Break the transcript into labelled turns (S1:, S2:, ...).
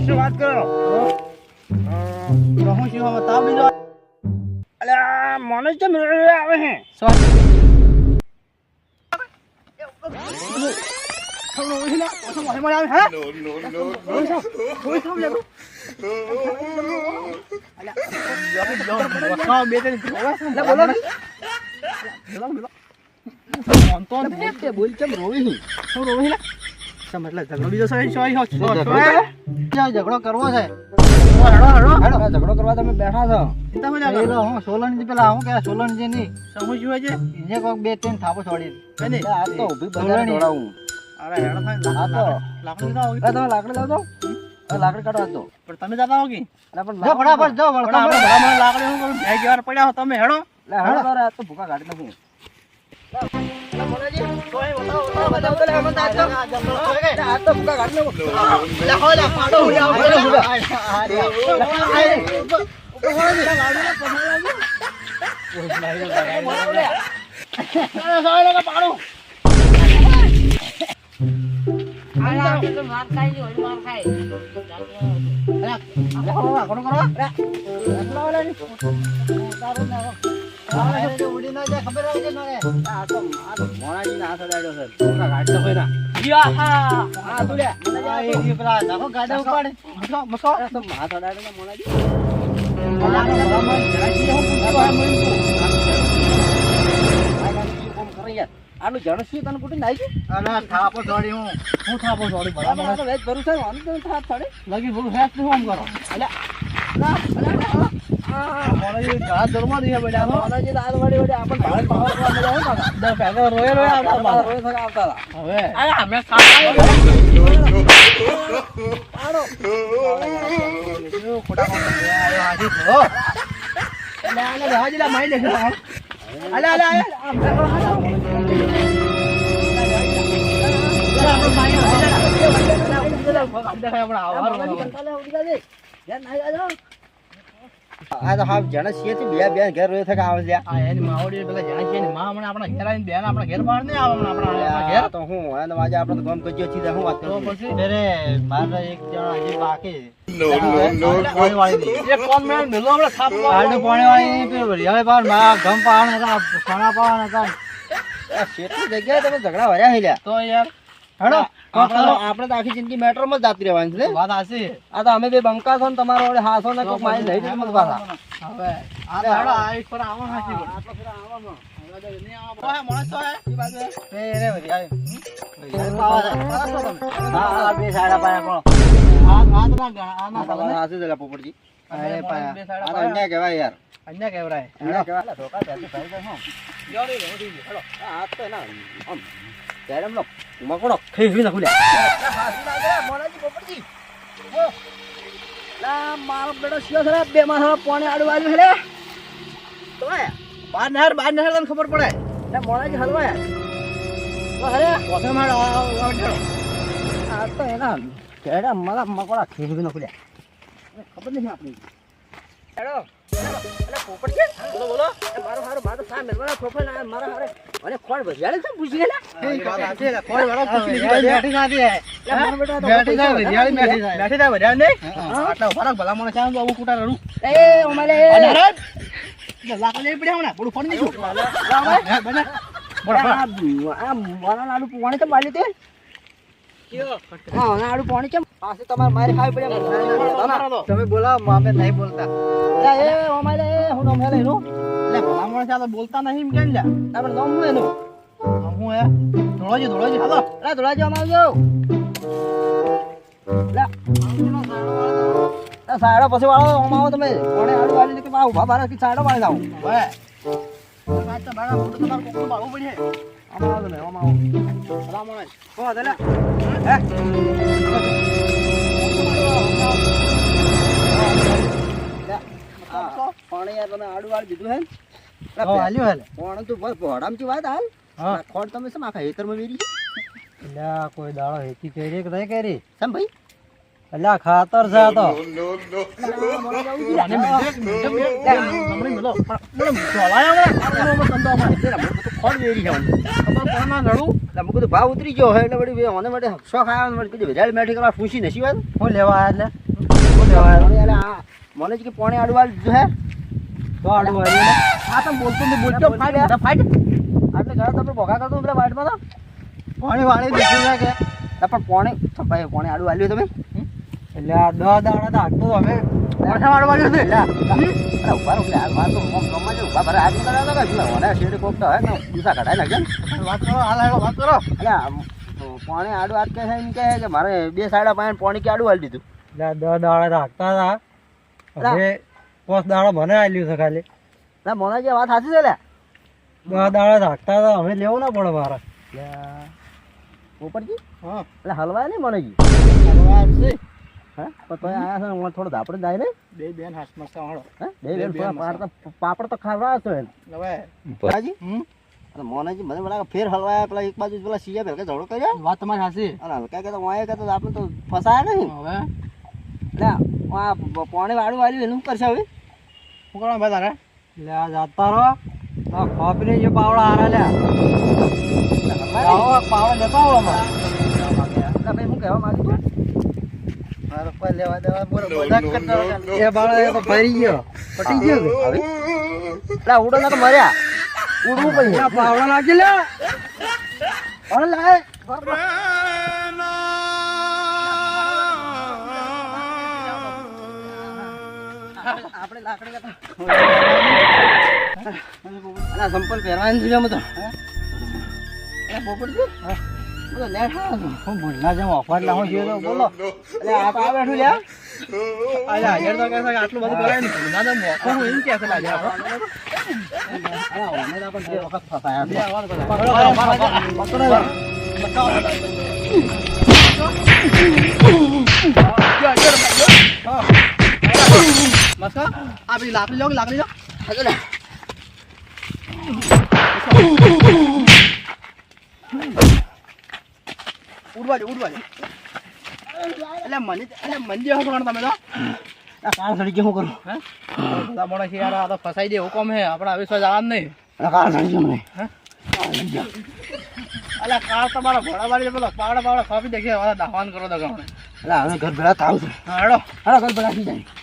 S1: શું વાત કરો?
S2: હું શું તાવ બીજો
S1: અલ્યા મને કેમ આવે હે?
S2: ઝઘડો કરવો છે.
S1: ઝઘડો કરવા તમે બેઠા છો?
S2: હું સોલનજી પેલા હું કે સોલનજી ની
S1: સમજ હોય છે
S2: એને કોક બે ત્રણ થાપો છોડી
S1: આ તો ઊભી બજાર દોડાવું.
S2: અરે હેડો થાય
S1: આ તો
S2: લાકડી લાવો
S1: તમે લાકડી લાવજો. લાકડી કાઢવા દો.
S2: પણ તમે જતા હો કે
S1: પણ
S2: ફટાફટ જાઓ લાકડી હું કરું ભેગ વાર પડ્યા હો તમે હેડો
S1: આ તો ભૂકા કાઢી નાખું. આનું જણસી તને કુટી નાખી
S2: થાપો છોડી હું થાપો છોડી બરાબર
S1: વેચ ભરું છે થાપ છોડે
S2: લગી ભરું ફેસ શું આમ કરો
S1: આ તો હાવ જણ છીએ બે બે ઘર રોય થકા આવે છે.
S2: એની માવડી પેલા જાણ છે ને માં હમણાં આપણા ઘેર આવીને બેન આપણા ઘેર બહાર નહીં આવે આપણા ઘેર
S1: તો હું અને આજે આપણે તો ગમ કજ્યો છીએ હું વાત કરું
S2: પછી અરે મારે એક જણ હજી બાકી
S1: જગ્યાએ તમે ઝઘડા ભર્યા હેલ્યા
S2: તો યાર હેડો
S1: આપણે તો આખી જિંદગી મેટ્રોમાં જ જાતી રહેવાની છે.
S2: વાત હાચી.
S1: આ તો અમે બે બંકા છો ને તમારો વડે હાસો ને કોક મારી લઈ જાય મત પાછા.
S2: હવે આ તો હેડો આ એક પર આવો હાચી પર આટલો પર આવવાનો નહીં આવો હે માણસો હે ઈ બાજુ એ રે વરિયા
S1: હા બે સાડા પાયા પણ
S2: આ તો ના આ ના
S1: તમારે હાથે જ લા પોપટજી.
S2: અરે પાયા
S1: આ તો અન્યાય કહેવાય યાર.
S2: અન્ય કેવરાય
S1: અન્યાય કહેવાય. ધોકા દેતી ભાઈ તો હું
S2: જોડી રોડી હેડો
S1: આ તો ના આમ ત્યારે એમનો મકોડો ખીવી નાખું લ્યા. મોરાજી પોપટજી લા મારો બેડો શિયો છે બે માથા પોણે આડું આવ્યું હેલે તો
S2: બાર નહેર તને ખબર પડે
S1: લે મોરાજી હલવાય
S2: તો હરે પોતે મારો
S1: આ તો એના કેડા મારા મકોડા ખીવી નાખું લ્યા. ખબર નહીં આપણી હેડો એટલે પોપટજી બોલો બોલો મારો હારો મારો સા મેલવાના ફોફા ના મારા હારે અને ખોડ ભજાડે છે પૂછી લેલા
S2: બેઠી થાય બધા નહીં આટલા ફરક ભલા મને ચાલ આવું કુટા રડું
S1: એ ઓમાલે
S2: લાકડી પડ્યા હમણાં બોલું ફોન નહીં
S1: આ મારા લાડુ પાણી તો મારી તે હા લાડુ પાણી કેમ પાસે તમારે મારી ખાવી પડે
S2: તમે બોલાવો અમે નહીં બોલતા
S1: એ ઓમાલે હું નામ હેલે નું
S2: એટલે ભલા મને ચાલો બોલતા નહીં એમ કેમ લ્યા
S1: આપણે નામ હું એનું
S2: હું હે ધોળોજી હાલો
S1: લે ધોળાજી આમ આવજો લે સાડો પછી વાળો ઓમ આવો તમે કોણે આડુ વાળી કે બા ઉભા બારા કે સાડો વાળી જાવ
S2: હવે તો મારા મોટો તમાર કોકનું બાળું પડે
S1: આમ આવો તમે આમ આવો
S2: ભલા મને
S1: કો દલે
S2: હે
S1: પાણી યાર તમે આડુ વાળી દીધું હે
S2: હાલ્યો હાલે
S1: પણ તું બસ ભોડામથી વાત હાલ
S2: હા
S1: ખોડ તમે શું આખા હેતરમાં મેરી
S2: લ્યા કોઈ દાડો હેતી કરી કે નહીં કરી
S1: સમ ભાઈ અલ્યા ખાતર છે આ તો
S2: અને મેં તમને મેલો પણ ચોલાયા આપણે સંતો અમારે ખોળ વેરી જવાનું ખબર કોના લડું
S1: એટલે મું કીધું ભાવ ઉતરી ગયો હે એટલે વળી મને માટે શોખ આવ્યો મને કીધું વેજાળી મેઠી કરવા પૂછી નસી વાત હું લેવા આવ્યા એટલે હું લેવા આવ્યો એટલે આ મને જ કે પોણે આડવા લીધું હે તો આડું આવ્યું
S2: આ તો બોલતો ફાઈટ ફાઈટ
S1: આટલે ઘરે તમે ભોગા કરતો પેલા વાઇટમાં તો
S2: પાણી વાળી દીધું છે કે
S1: પણ પોણે ભાઈ પોણે આડું આલ્યું તમે
S2: એટલે આ 10 દાડા તો હાટતો તો અમે પાછા વાળવા છે
S1: એટલે ઉભા રહો યાર માર તો મોમ ગમવા જો ઉભા ભરે હાથ નીકળ્યા હતા કે મને શેડ કોક તો હે ને દુસા કઢાઈ નાખે ને
S2: વાત કરો હાલ હેડો વાત કરો
S1: એટલે પોણે આડું હાથ કે છે એમ કહે કે મારે 2 સાડા પાંચ પોણે કે આડું આલી દીધું
S2: એટલે 10 દાડા તો હાટતા હતા હવે 5 દાડા મને આલ્યું છે ખાલી
S1: ના મોના જે વાત સાચી છે લે
S2: 10 દાડા તો હાટતા હતા હવે લેવું ના પડે મારે
S1: પોપટજી
S2: હા
S1: એટલે હલવાય નહીં મને જી
S2: આવશે
S1: હા પણ તો આયા છે હું થોડો ધાપડે જાય ને
S2: બે બેન હાથ મસ્ત હાડો
S1: હે બે બેન પાપડ તો ખાવડા છો એને
S2: હવે
S1: હાજી અને મોનાજી મને બડા ફેર હલવાયા પેલા એક બાજુ પેલા સીયા પેલા ઝઘડો કર્યો
S2: વાત તમારી સાચી
S1: અને હલકા કે તો વાય કે તો આપણે તો ફસાયા નહીં
S2: હવે
S1: એટલે આ પોણે વાળું વાળ્યું એનું કરશે હવે
S2: શું કરવા ભાઈ તારે લે આ જાતા રહો આ ખોપરી જે પાવડા હારા લે આવો પાવડા લેતા આવો અમારે
S1: એટલે ભાઈ હું કહેવા માંગુ છું
S2: મારો કોઈ લેવા દેવા બોલો મજાક કરતા રહો એ બાળા તો ફરી ગયો પટી ગયો
S1: હવે એટલે ઉડો ના તો મર્યા ઉડવું પછી
S2: આ પાવડા લાગી લે
S1: અરે લાય આપણે લાકડી અલા સંપલ પહેરવાની છે મતો એ પોપટજી બોલો લે
S2: હું ભૂલના જેમ ઓફર લાવો છે તો બોલો
S1: એટલે આ તો આ બેઠું લે
S2: અલ્યા યાર તો કહે છે કે આટલું બધું કરાય ને ભૂલના જેમ મોકો હું એમ કહે છે લાગે
S1: અલા ઓને તો પણ બે વખત ફસાયા
S2: બે વાર
S1: પકડો
S2: મસ્કા આ બી લાકડી લો
S1: અરે
S2: ઉડવા દે એટલે મને જે હો તમે તો
S1: આ કાર સડી ગયો હું કરું
S2: હે બધા મોડા છે યાર આ તો ફસાઈ દે હુકમ હે આપણે હવે સો જવાનું નહીં
S1: આ કાર સડી ગયો મને
S2: અલા કાર તમારા ભોળા વાળી પેલો પાવડા ખાપી દેખે દાહવાન કરો તો ગમે
S1: અલા હવે ઘર ભેળા થાવ છે
S2: હા હેડો
S1: ઘર ભેળા થઈ જાય